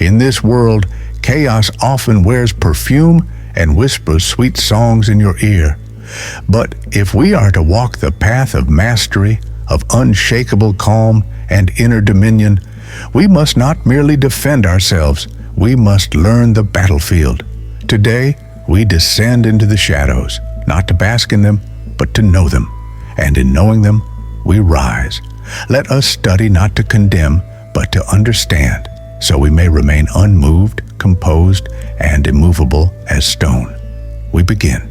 In this world, chaos often wears perfume and whispers sweet songs in your ear. But if we are to walk the path of mastery, of unshakable calm and inner dominion, we must not merely defend ourselves, we must learn the battlefield. Today, we descend into the shadows, not to bask in them, but to know them. And in knowing them, we rise. Let us study not to condemn, but to understand, so we may remain unmoved, composed, and immovable as stone. We begin.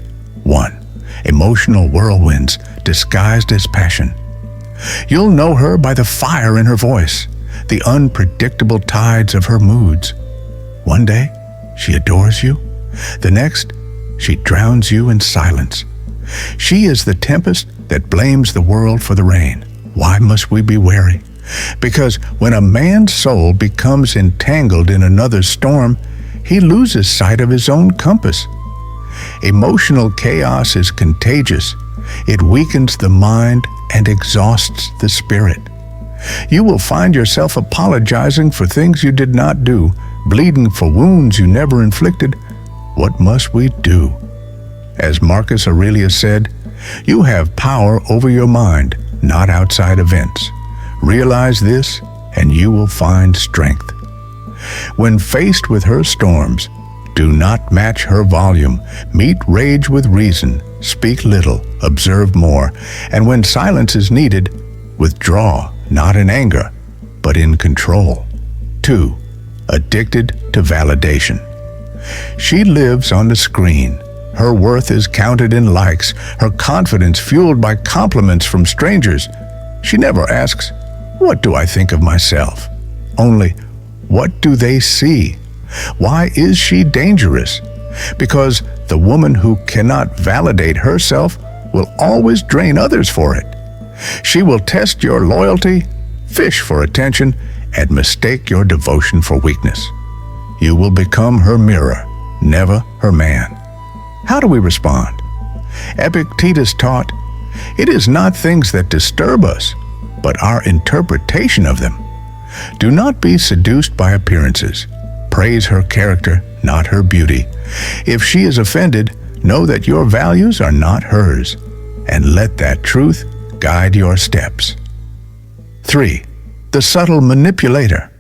1. Emotional whirlwinds disguised as passion. You'll know her by the fire in her voice, the unpredictable tides of her moods. One day, she adores you. The next, she drowns you in silence. She is the tempest that blames the world for the rain. Why must we be wary? Because when a man's soul becomes entangled in another's storm, he loses sight of his own compass. Emotional chaos is contagious. It weakens the mind and exhausts the spirit. You will find yourself apologizing for things you did not do, bleeding for wounds you never inflicted. What must we do? As Marcus Aurelius said, you have power over your mind, not outside events. Realize this, and you will find strength. When faced with her storms, do not match her volume. Meet rage with reason. Speak little, observe more. And when silence is needed, withdraw, not in anger, but in control. 2. Addicted to validation. She lives on the screen. Her worth is counted in likes, her confidence fueled by compliments from strangers. She never asks, "What do I think of myself?" Only, "What do they see?" Why is she dangerous? Because the woman who cannot validate herself will always drain others for it. She will test your loyalty, fish for attention, and mistake your devotion for weakness. You will become her mirror, never her man. How do we respond? Epictetus taught, it is not things that disturb us, but our interpretation of them. Do not be seduced by appearances. Praise her character, not her beauty. If she is offended, know that your values are not hers, and let that truth guide your steps. 3. The subtle manipulator.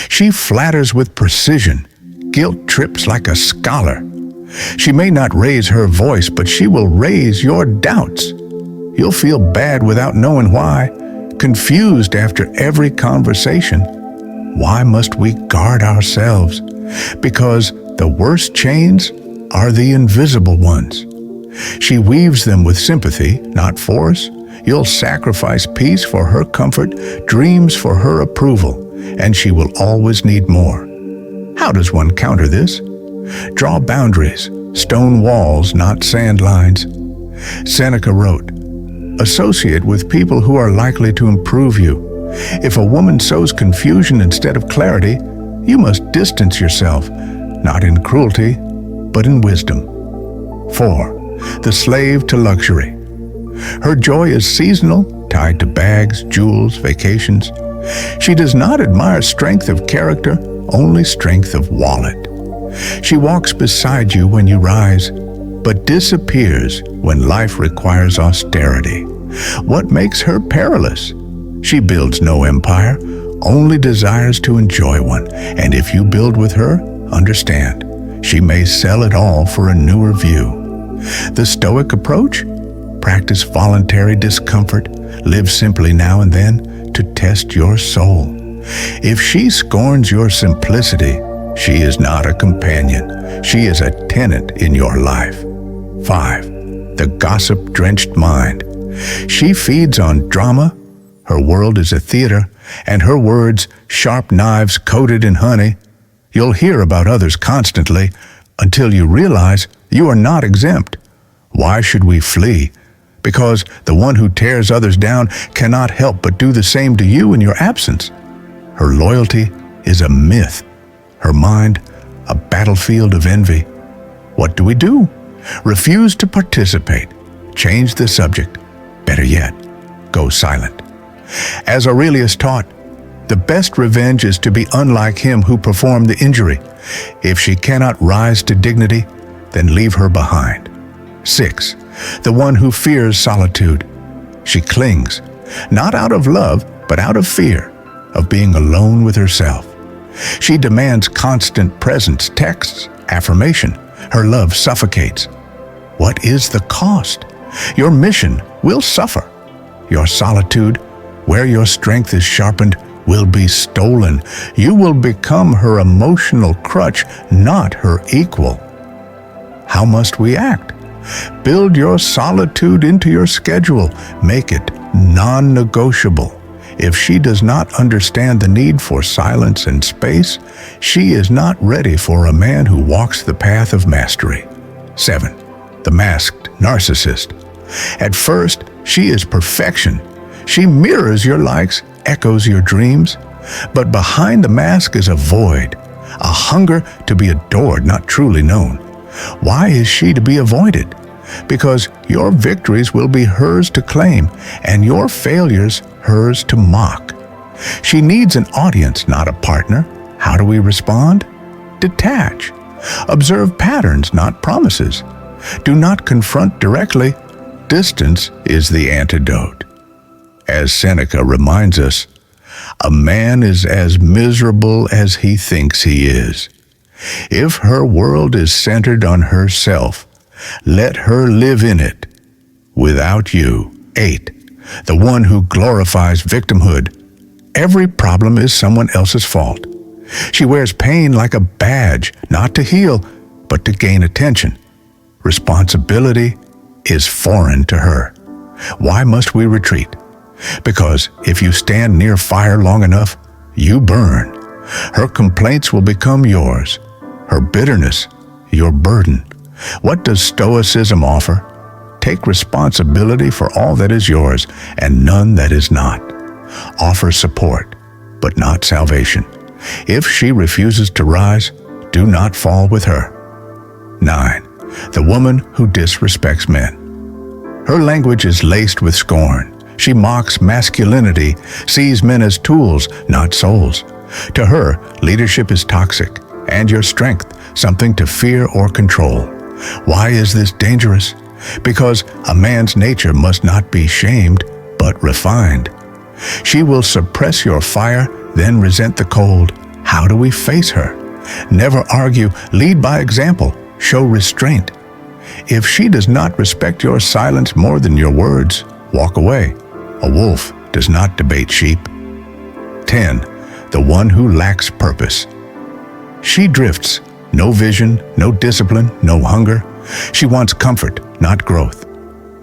She flatters with precision, guilt trips like a scholar. She may not raise her voice, but she will raise your doubts. You'll feel bad without knowing why, confused after every conversation. Why must we guard ourselves? Because the worst chains are the invisible ones. She weaves them with sympathy, not force. You'll sacrifice peace for her comfort, dreams for her approval, and she will always need more. How does one counter this? Draw boundaries, stone walls, not sand lines. Seneca wrote, associate with people who are likely to improve you. If a woman sows confusion instead of clarity, you must distance yourself, not in cruelty, but in wisdom. 4. The slave to luxury. Her joy is seasonal, tied to bags, jewels, vacations. She does not admire strength of character, only strength of wallet. She walks beside you when you rise, but disappears when life requires austerity. What makes her perilous? She builds no empire, only desires to enjoy one. And if you build with her, understand, she may sell it all for a newer view. The Stoic approach? Practice voluntary discomfort, live simply now and then to test your soul. If she scorns your simplicity, she is not a companion. She is a tenant in your life. 5. The gossip-drenched mind. She feeds on drama. Her world is a theater, and her words, sharp knives coated in honey. You'll hear about others constantly until you realize you are not exempt. Why should we flee? Because the one who tears others down cannot help but do the same to you in your absence. Her loyalty is a myth. Her mind, a battlefield of envy. What do? Refuse to participate. Change the subject. Better yet, go silent. As Aurelius taught, The best revenge is to be unlike him who performed the injury. If she cannot rise to dignity, then leave her behind. 6. The one who fears solitude. She clings, not out of love, but out of fear of being alone with herself. She demands constant presence, texts, affirmation. Her love suffocates. What is the cost? Your mission will suffer. Your solitude, where your strength is sharpened, will be stolen. You will become her emotional crutch, not her equal. How must we act? Build your solitude into your schedule. Make it non-negotiable. If she does not understand the need for silence and space, she is not ready for a man who walks the path of mastery. 7. The masked narcissist. At first, she is perfection. She mirrors your likes, echoes your dreams, but behind the mask is a void, a hunger to be adored, not truly known. Why is she to be avoided? Because your victories will be hers to claim, and your failures hers to mock. She needs an audience, not a partner. How do we respond? Detach. Observe patterns, not promises. Do not confront directly. Distance is the antidote. As Seneca reminds us, a man is as miserable as he thinks he is. If her world is centered on herself, let her live in it without you. 8. The one who glorifies victimhood. Every problem is someone else's fault. She wears pain like a badge, not to heal, but to gain attention. Responsibility is foreign to her. Why must we retreat? Because if you stand near fire long enough, you burn. Her complaints will become yours. Her bitterness, your burden. What does Stoicism offer? Take responsibility for all that is yours and none that is not. Offer support, but not salvation. If she refuses to rise, do not fall with her. 9. The woman who disrespects men. Her language is laced with scorn. She mocks masculinity, sees men as tools, not souls. To her, leadership is toxic, and your strength something to fear or control. Why is this dangerous? Because a man's nature must not be shamed, but refined. She will suppress your fire, then resent the cold. How do we face her? Never argue, lead by example, show restraint. If she does not respect your silence more than your words, walk away. A wolf does not debate sheep. 10. The one who lacks purpose. She drifts, no vision, no discipline, no hunger. She wants comfort, not growth.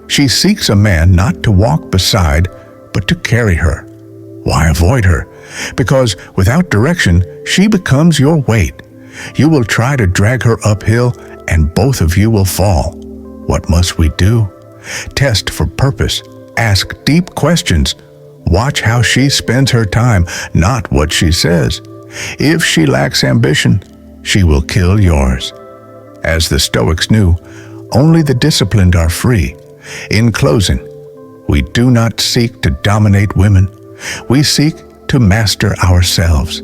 She seeks a man not to walk beside, but to carry her. Why avoid her? Because without direction, she becomes your weight. You will try to drag her uphill, and both of you will fall. What must we do? Test for purpose. Ask deep questions. Watch how she spends her time, not what she says. If she lacks ambition, she will kill yours. As the Stoics knew, only the disciplined are free. In closing, we do not seek to dominate women. We seek to master ourselves.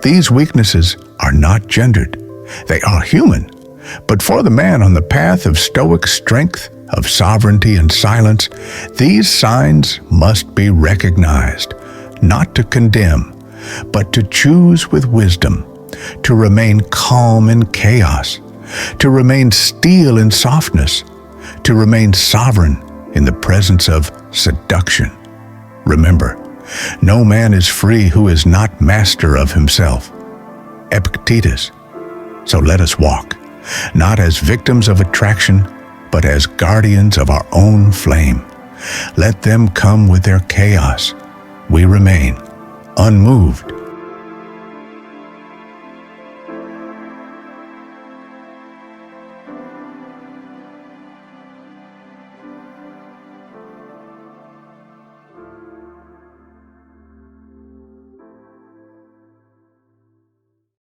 These weaknesses are not gendered. They are human. But for the man on the path of Stoic strength, of sovereignty and silence, these signs must be recognized, not to condemn, but to choose with wisdom, to remain calm in chaos, to remain still in softness, to remain sovereign in the presence of seduction. Remember, no man is free who is not master of himself. Epictetus. So let us walk, not as victims of attraction, but as guardians of our own flame. Let them come with their chaos. We remain unmoved